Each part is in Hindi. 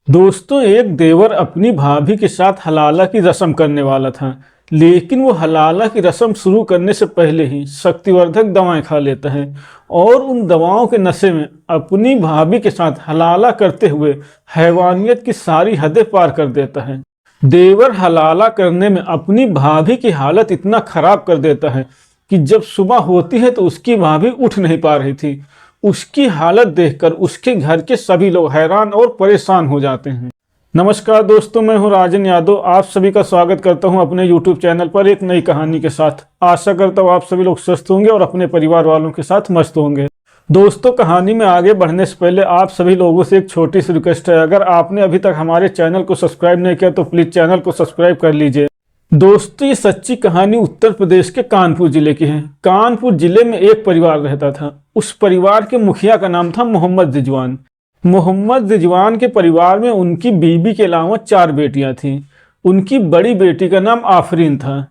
दोस्तों, एक देवर अपनी भाभी के साथ हलाला की रस्म करने वाला था। लेकिन वो हलाला की रस्म शुरू करने से पहले ही शक्तिवर्धक दवाएं खा लेता है और उन दवाओं के नशे में अपनी भाभी के साथ हलाला करते हुए हैवानियत की सारी हदें पार कर देता है। देवर हलाला करने में अपनी भाभी की हालत इतना खराब कर देता है कि जब सुबह होती है तो उसकी भाभी उठ नहीं पा रही थी। उसकी हालत देखकर उसके घर के सभी लोग हैरान और परेशान हो जाते हैं। नमस्कार दोस्तों, मैं हूं राजन यादव। आप सभी का स्वागत करता हूं अपने YouTube चैनल पर एक नई कहानी के साथ। आशा करता हूं आप सभी लोग स्वस्थ होंगे और अपने परिवार वालों के साथ मस्त होंगे। दोस्तों, कहानी में आगे बढ़ने से पहले आप सभी लोगों से एक छोटी सी रिक्वेस्ट है। अगर आपने अभी तक हमारे चैनल को सब्सक्राइब नहीं किया तो प्लीज़ चैनल को सब्सक्राइब कर लीजिए। दोस्तों, ये सच्ची कहानी उत्तर प्रदेश के कानपुर जिले की है। कानपुर जिले में एक परिवार रहता था। उस परिवार के मुखिया का नाम था मोहम्मद रिजवान। मोहम्मद रिजवान के परिवार में उनकी बीबी के अलावा 4 बेटियां थीं। उनकी बड़ी बेटी का नाम आफरीन था।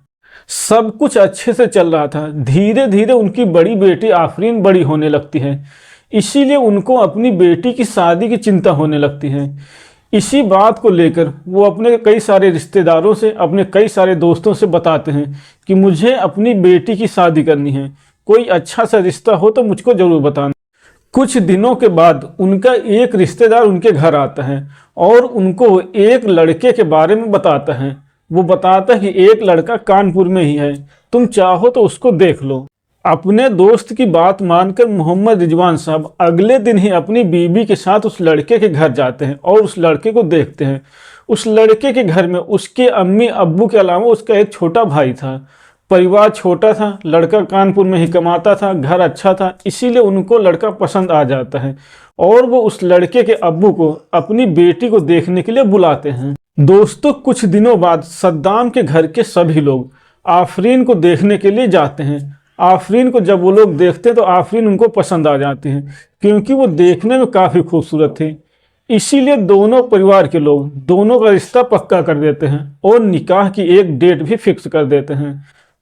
सब कुछ अच्छे से चल रहा था। धीरे धीरे उनकी बड़ी बेटी आफरीन बड़ी होने लगती है, इसीलिए उनको अपनी बेटी की शादी की चिंता होने लगती है। इसी बात को लेकर वो अपने कई सारे रिश्तेदारों से, अपने कई सारे दोस्तों से बताते हैं कि मुझे अपनी बेटी की शादी करनी है। कोई अच्छा सा रिश्ता हो तो मुझको जरूर बताना। कुछ दिनों के बाद उनका एक रिश्तेदार उनके घर आता है और उनको एक लड़के के बारे में बताता है। वो बताता है कि एक लड़का कानपुर में ही है, तुम चाहो तो उसको देख लो। अपने दोस्त की बात मानकर मोहम्मद रिजवान साहब अगले दिन ही अपनी बीबी के साथ उस लड़के के घर जाते हैं और उस लड़के को देखते हैं। उस लड़के के घर में उसके अम्मी अब्बू के अलावा उसका एक छोटा भाई था। परिवार छोटा था, लड़का कानपुर में ही कमाता था, घर अच्छा था, इसीलिए उनको लड़का पसंद आ जाता है और वो उस लड़के के अब्बू को अपनी बेटी को देखने के लिए बुलाते हैं। दोस्तों, कुछ दिनों बाद सद्दाम के घर के सभी लोग आफरीन को देखने के लिए जाते हैं। आफरीन को जब वो लोग देखते हैं तो आफरीन उनको पसंद आ जाती है, क्योंकि वो देखने में काफ़ी खूबसूरत थी। इसीलिए दोनों परिवार के लोग दोनों का रिश्ता पक्का कर देते हैं और निकाह की एक डेट भी फिक्स कर देते हैं।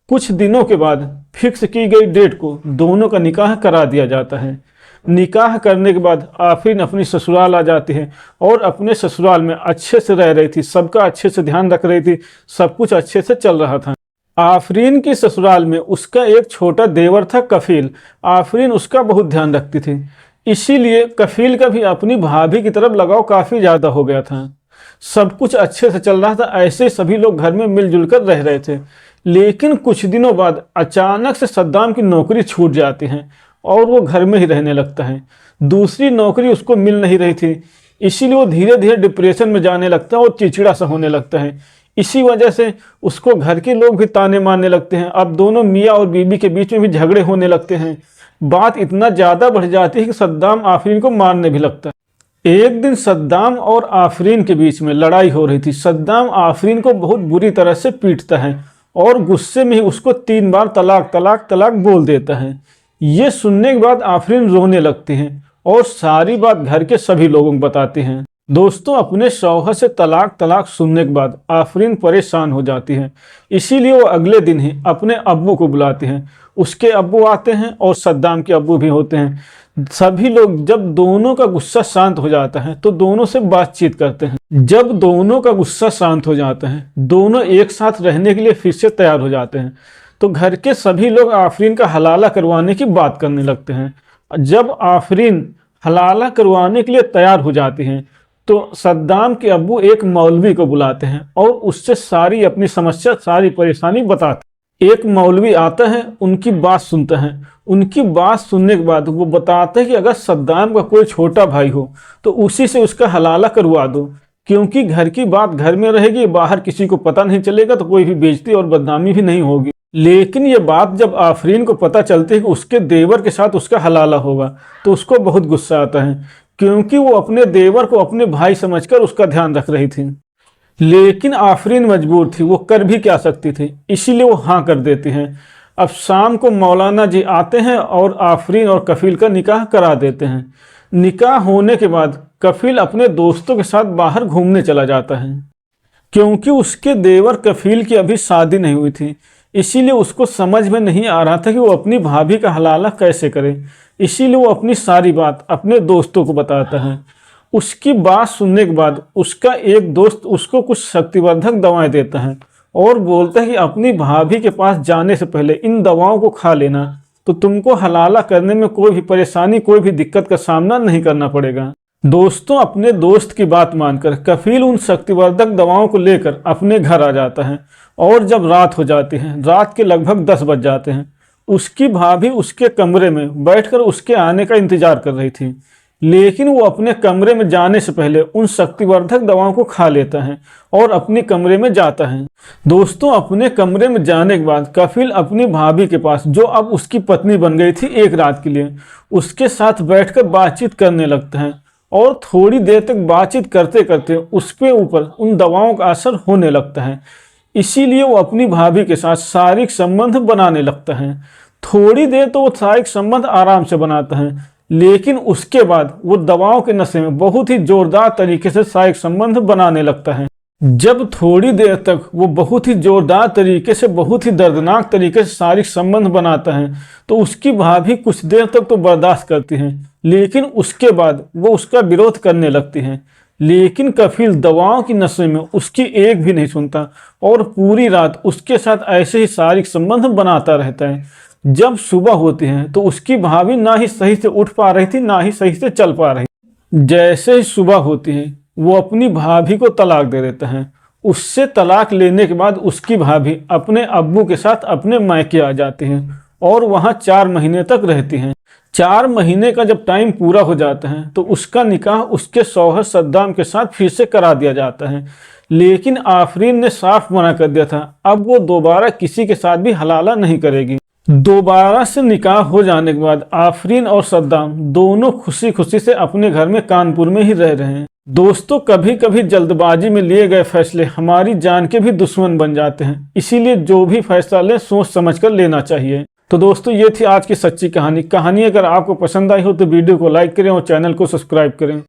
कुछ दिनों के बाद फिक्स की गई डेट को दोनों का निकाह करा दिया जाता है। निकाह करने के बाद आफरीन अपनी ससुराल आ जाती है और अपने ससुराल में अच्छे से रह रही थी, सबका अच्छे से ध्यान रख रही थी, सब कुछ अच्छे से चल रहा था। आफरीन की ससुराल में उसका एक छोटा देवर था कफील। आफरीन उसका बहुत ध्यान रखती थी, इसीलिए कफील का भी अपनी भाभी की तरफ लगाव काफ़ी ज़्यादा हो गया था। सब कुछ अच्छे से चल रहा था, ऐसे सभी लोग घर में मिलजुल कर रह रहे थे। लेकिन कुछ दिनों बाद अचानक से सद्दाम की नौकरी छूट जाती है और वो घर में ही रहने लगता है। दूसरी नौकरी उसको मिल नहीं रही थी, इसीलिए वो धीरे धीरे डिप्रेशन में जाने लगता है और चिड़चिड़ा सा होने लगता है। इसी वजह से उसको घर के लोग भी ताने मारने लगते हैं। अब दोनों मियाँ और बीबी के बीच में भी झगड़े होने लगते हैं। बात इतना ज़्यादा बढ़ जाती है कि सद्दाम आफरीन को मारने भी लगता है। एक दिन सद्दाम और आफरीन के बीच में लड़ाई हो रही थी। सद्दाम आफरीन को बहुत बुरी तरह से पीटता है और गुस्से में ही उसको 3 बार तलाक तलाक तलाक बोल देता है। ये सुनने के बाद आफरीन रोने लगती हैं और सारी बात घर के सभी लोगों को बताती हैं। दोस्तों, अपने शौहर से तलाक तलाक सुनने के बाद आफरीन परेशान हो जाती है, इसीलिए वो अगले दिन ही अपने अब्बू को बुलाते हैं। उसके अब्बू आते हैं और सद्दाम के अब्बू भी होते हैं। सभी लोग जब दोनों का गुस्सा शांत हो जाता है तो दोनों से बातचीत करते हैं। जब दोनों का गुस्सा शांत हो जाता है, दोनों एक साथ रहने के लिए फिर से तैयार हो जाते हैं, तो घर के सभी लोग आफरीन का हलाला करवाने की बात करने लगते हैं। जब आफरीन हलाला करवाने के लिए तैयार हो जाती हैं तो सद्दाम के अब्बू एक मौलवी को बुलाते हैं और उससे सारी अपनी समस्या, सारी परेशानी बताते हैं। एक मौलवी आता है, उनकी बात सुनता है। उनकी बात सुनने के बाद वो बताते हैं कि अगर सद्दाम का कोई छोटा भाई हो तो उसी से उसका हलाला करवा दो, क्योंकि घर की बात घर में रहेगी, बाहर किसी को पता नहीं चलेगा तो कोई भी बेइज्जती और बदनामी भी नहीं होगी। लेकिन ये बात जब आफरीन को पता चलती है कि उसके देवर के साथ उसका हलाला होगा तो उसको बहुत गुस्सा आता है, क्योंकि वो अपने देवर को अपने भाई समझकर उसका ध्यान रख रही थी। लेकिन आफरीन मजबूर थी, वो कर भी क्या सकती थी, इसीलिए वो हाँ कर देती हैं। अब शाम को मौलाना जी आते हैं और आफरीन और कफील का निकाह करा देते हैं। निकाह होने के बाद कफील अपने दोस्तों के साथ बाहर घूमने चला जाता है, क्योंकि उसके देवर कफील की अभी शादी नहीं हुई थी। इसीलिए उसको समझ में नहीं आ रहा था कि वो अपनी भाभी का हलाला कैसे करे। इसीलिए वो अपनी सारी बात अपने दोस्तों को बताता है उसकी बात सुनने के बाद उसका एक दोस्त उसको कुछ शक्तिवर्धक दवाएं देता है और बोलता है कि अपनी भाभी के पास जाने से पहले इन दवाओं को खा लेना, तो तुमको हलाला करने में कोई भी परेशानी, कोई भी दिक्कत का सामना नहीं करना पड़ेगा। दोस्तों, अपने दोस्त की बात मानकर कफील उन शक्तिवर्धक दवाओं को लेकर अपने घर आ जाता है और जब रात हो जाती है, रात के लगभग 10 बज जाते हैं, उसकी भाभी उसके कमरे में बैठकर उसके आने का इंतजार कर रही थी। लेकिन वो अपने कमरे में जाने से पहले उन शक्तिवर्धक दवाओं को खा लेता है और अपने कमरे में जाता है। दोस्तों, अपने कमरे में जाने के बाद कफील अपनी भाभी के पास, जो अब उसकी पत्नी बन गई थी एक रात के लिए, उसके साथ बैठकर बातचीत करने लगता है और थोड़ी देर तक बातचीत करते करते उसके ऊपर उन दवाओं का असर होने लगता है। इसीलिए वो अपनी भाभी के साथ शारीरिक संबंध बनाने लगता है। थोड़ी देर तो वो शारीरिक संबंध आराम से बनाता है, लेकिन उसके बाद वो दवाओं के नशे में बहुत ही जोरदार तरीके से शारीरिक संबंध बनाने लगता है। जब थोड़ी देर तक वो बहुत ही जोरदार तरीके से, बहुत ही दर्दनाक तरीके से शारीरिक संबंध बनाता है, तो उसकी भाभी कुछ देर तक तो बर्दाश्त करती है, लेकिन उसके बाद वो उसका विरोध करने लगती है। लेकिन कफील दवाओं की नशे में उसकी एक भी नहीं सुनता और पूरी रात उसके साथ ऐसे ही शारीरिक संबंध बनाता रहता है। जब सुबह होती है तो उसकी भाभी ना ही सही से उठ पा रही थी, ना ही सही से चल पा रही। जैसे ही सुबह होती है वो अपनी भाभी को तलाक दे देता है। उससे तलाक लेने के बाद उसकी भाभी अपने अब्बू के साथ अपने मायके आ जाती हैं और वहाँ 4 महीने तक रहती हैं। 4 महीने का जब टाइम पूरा हो जाता है तो उसका निकाह उसके शौहर सद्दाम के साथ फिर से करा दिया जाता है। लेकिन आफरीन ने साफ मना कर दिया था, अब वो दोबारा किसी के साथ भी हलाला नहीं करेगी। दोबारा से निकाह हो जाने के बाद आफरीन और सद्दाम दोनों खुशी खुशी से अपने घर में कानपुर में ही रह रहे हैं। दोस्तों, कभी कभी जल्दबाजी में लिए गए फैसले हमारी जान के भी दुश्मन बन जाते हैं, इसीलिए जो भी फैसला लें सोच समझ कर लेना चाहिए। तो दोस्तों, ये थी आज की सच्ची कहानी। अगर आपको पसंद आई हो तो वीडियो को लाइक करें और चैनल को सब्सक्राइब करें।